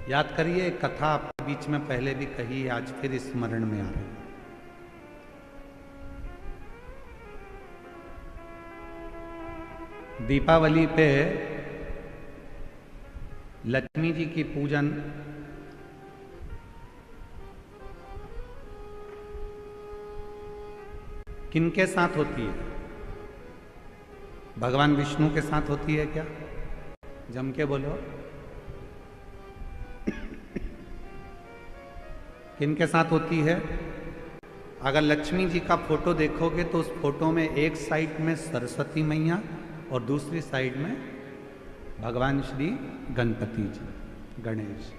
याद करिए, कथा आपके बीच में पहले भी कही है, आज फिर स्मरण में आ रही है। दीपावली पे लक्ष्मी जी की पूजन किनके साथ होती है? भगवान विष्णु के साथ होती है क्या? जम के बोलो। किनके साथ होती है? अगर लक्ष्मी जी का फोटो देखोगे तो उस फोटो में एक साइड में सरस्वती मैया और दूसरी साइड में भगवान श्री गणपति जी, गणेश।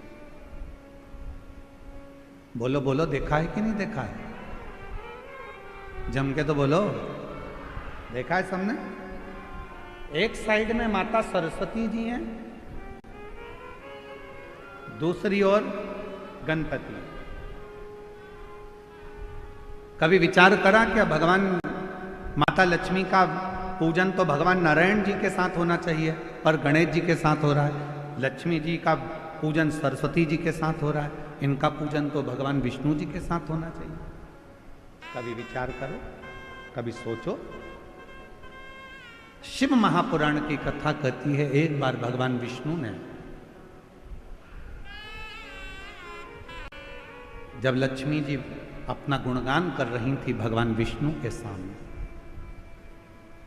बोलो बोलो, देखा है कि नहीं देखा है? जम के तो बोलो, देखा है सबने? एक साइड में माता सरस्वती जी हैं, दूसरी ओर गणपति। कभी विचार करा क्या भगवान माता लक्ष्मी का पूजन तो भगवान नारायण जी के साथ होना चाहिए, पर गणेश जी के साथ हो रहा है। लक्ष्मी जी का पूजन सरस्वती जी के साथ हो रहा है, इनका पूजन तो भगवान विष्णु जी के साथ होना चाहिए। कभी विचार करो, कभी सोचो। शिव महापुराण की कथा कहती है, एक बार भगवान विष्णु ने जब लक्ष्मी जी अपना गुणगान कर रही थी भगवान विष्णु के सामने,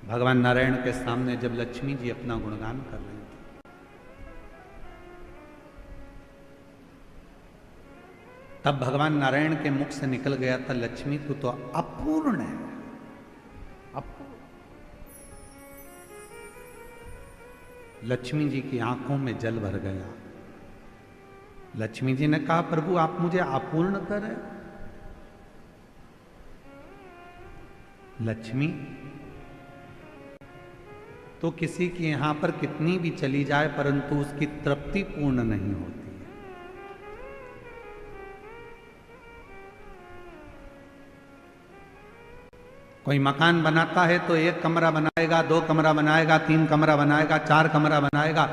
भगवान नारायण के सामने जब लक्ष्मी जी अपना गुणगान कर रही थी, तब भगवान नारायण के मुख से निकल गया था, लक्ष्मी तू तो अपूर्ण है, अपूर्ण। लक्ष्मी जी की आंखों में जल भर गया। लक्ष्मी जी ने कहा, प्रभु आप मुझे अपूर्ण कर रहे? लक्ष्मी तो किसी के यहां पर कितनी भी चली जाए परंतु उसकी तृप्ति पूर्ण नहीं होती है। कोई मकान बनाता है तो एक कमरा बनाएगा, दो कमरा बनाएगा, तीन कमरा बनाएगा, चार कमरा बनाएगा।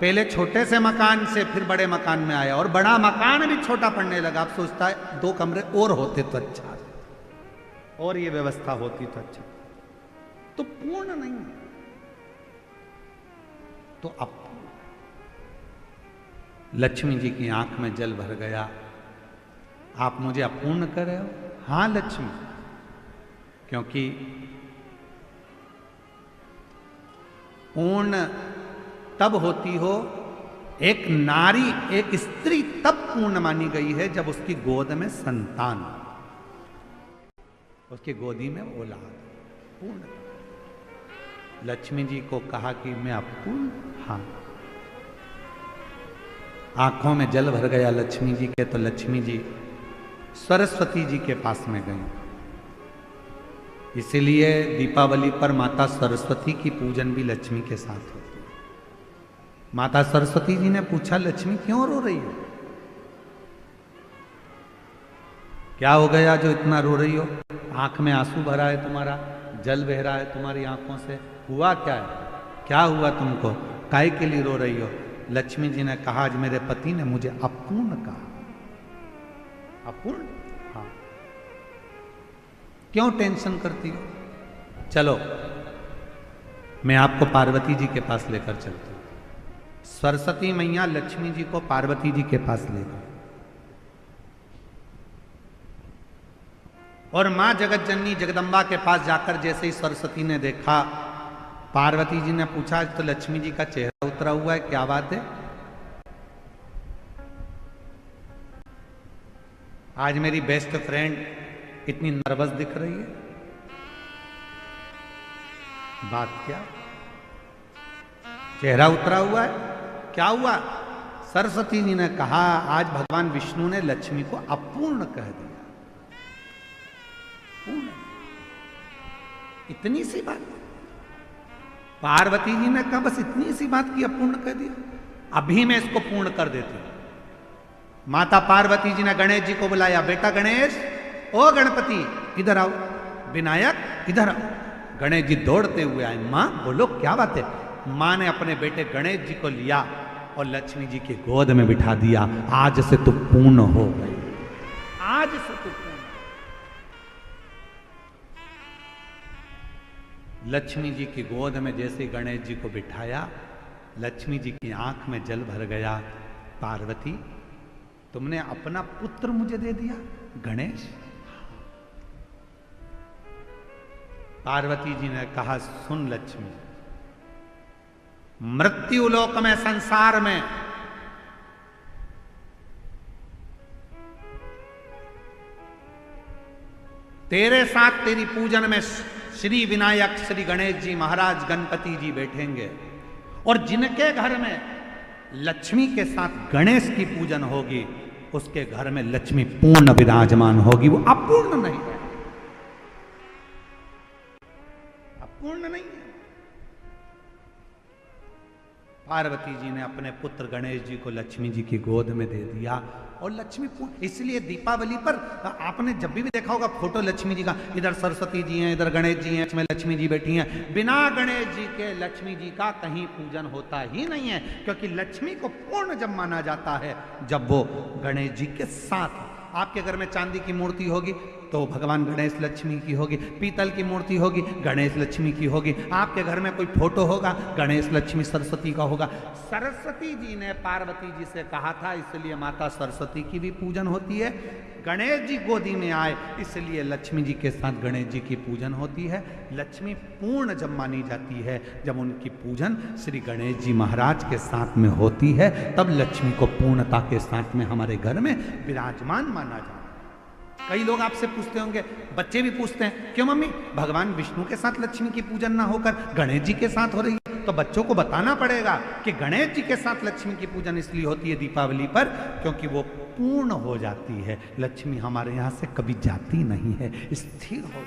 पहले छोटे से मकान से फिर बड़े मकान में आया और बड़ा मकान भी छोटा पड़ने लगा। अब सोचता है दो कमरे और होते तो अच्छा, और ये व्यवस्था होती तो अच्छा। तो पूर्ण नहीं है, तो अब लक्ष्मी जी की आंख में जल भर गया। आप मुझे अपूर्ण कर रहे हो? हां लक्ष्मी, क्योंकि पूर्ण तब होती हो, एक नारी, एक स्त्री तब पूर्ण मानी गई है जब उसकी गोद में संतान, उसकी गोदी में औलाद, पूर्ण। लक्ष्मी जी को कहा कि मैं अपूर्ण, हाँ। आंखों में जल भर गया लक्ष्मी जी के, तो लक्ष्मी जी सरस्वती जी के पास में गई। इसीलिए दीपावली पर माता सरस्वती की पूजन भी लक्ष्मी के साथ होती है। माता सरस्वती जी ने पूछा, लक्ष्मी क्यों रो रही हो? क्या हो गया जो इतना रो रही हो? आंख में आंसू भरा है तुम्हारा, जल बह रहा है तुम्हारी आंखों से, हुआ क्या है? क्या हुआ तुमको? काहे के लिए रो रही हो? लक्ष्मी जी ने कहा, आज मेरे पति ने मुझे अपूर्ण कहा। अपूर्ण? हाँ। क्यों टेंशन करती हो? चलो मैं आपको पार्वती जी के पास लेकर चलती हूं। सरस्वती मैया लक्ष्मी जी को पार्वती जी के पास ले गई और मां जगत जननी जगदम्बा के पास जाकर जैसे ही सरस्वती ने देखा, पार्वती जी ने पूछा, तो लक्ष्मी जी का चेहरा उतरा हुआ है, क्या बात है? आज मेरी बेस्ट फ्रेंड इतनी नर्वस दिख रही है, बात क्या? चेहरा उतरा हुआ है, क्या हुआ? सरस्वती जी ने कहा, आज भगवान विष्णु ने लक्ष्मी को अपूर्ण कह दिया। पूर्ण, इतनी सी बात। पार्वती जी ने कहा, बस इतनी सी बात की अपूर्ण कह दिया, अभी मैं इसको पूर्ण कर देती हूं। माता पार्वती जी ने गणेश जी को बुलाया, बेटा गणेश, ओ गणपति इधर आओ, विनायक इधर आओ। गणेश जी दौड़ते हुए आए। मां बोलो क्या बात है? मां ने अपने बेटे गणेश जी को लिया और लक्ष्मी जी की गोद में बिठा दिया। आज से तू पूर्ण हो गई, आज से तू पूर्ण। लक्ष्मी जी की गोद में जैसे गणेश जी को बिठाया, लक्ष्मी जी की आंख में जल भर गया। पार्वती, तुमने अपना पुत्र मुझे दे दिया गणेश। पार्वती जी ने कहा, सुन लक्ष्मी, मृत्यु लोक में, संसार में तेरे साथ तेरी पूजन में श्री विनायक श्री गणेश जी महाराज गणपति जी बैठेंगे, और जिनके घर में लक्ष्मी के साथ गणेश की पूजन होगी, उसके घर में लक्ष्मी पूर्ण विराजमान होगी, वो अपूर्ण नहीं है, अपूर्ण नहीं है। पार्वती जी ने अपने पुत्र गणेश जी को लक्ष्मी जी की गोद में दे दिया, और लक्ष्मी पूर्ण। इसलिए दीपावली पर आपने जब भी देखा होगा फोटो लक्ष्मी जी का, इधर सरस्वती जी हैं, इधर गणेश जी हैं, इसमें लक्ष्मी जी बैठी हैं। बिना गणेश जी के लक्ष्मी जी का कहीं पूजन होता ही नहीं है, क्योंकि लक्ष्मी को पूर्ण जब माना जाता है जब वो गणेश जी के साथ। आपके घर में चांदी की मूर्ति होगी तो भगवान गणेश लक्ष्मी की होगी, पीतल की मूर्ति होगी गणेश लक्ष्मी की होगी, आपके घर में कोई फोटो होगा गणेश लक्ष्मी सरस्वती का होगा। सरस्वती जी ने पार्वती जी से कहा था, इसलिए माता सरस्वती की भी पूजन होती है। गणेश जी गोदी में आए, इसलिए लक्ष्मी जी के साथ गणेश जी की पूजन होती है। लक्ष्मी पूर्ण जब मानी जाती है, जब उनकी पूजन श्री गणेश जी महाराज के साथ में होती है, तब लक्ष्मी को पूर्णता के साथ में हमारे घर में विराजमान माना जाता है। कई लोग आपसे पूछते होंगे, बच्चे भी पूछते हैं, क्यों मम्मी भगवान विष्णु के साथ लक्ष्मी की पूजन ना होकर गणेश जी के साथ हो रही है? तो बच्चों को बताना पड़ेगा कि गणेश जी के साथ लक्ष्मी की पूजन इसलिए होती है दीपावली पर, क्योंकि वो पूर्ण हो जाती है। लक्ष्मी हमारे यहाँ से कभी जाती नहीं है, स्थिर हो जाती है।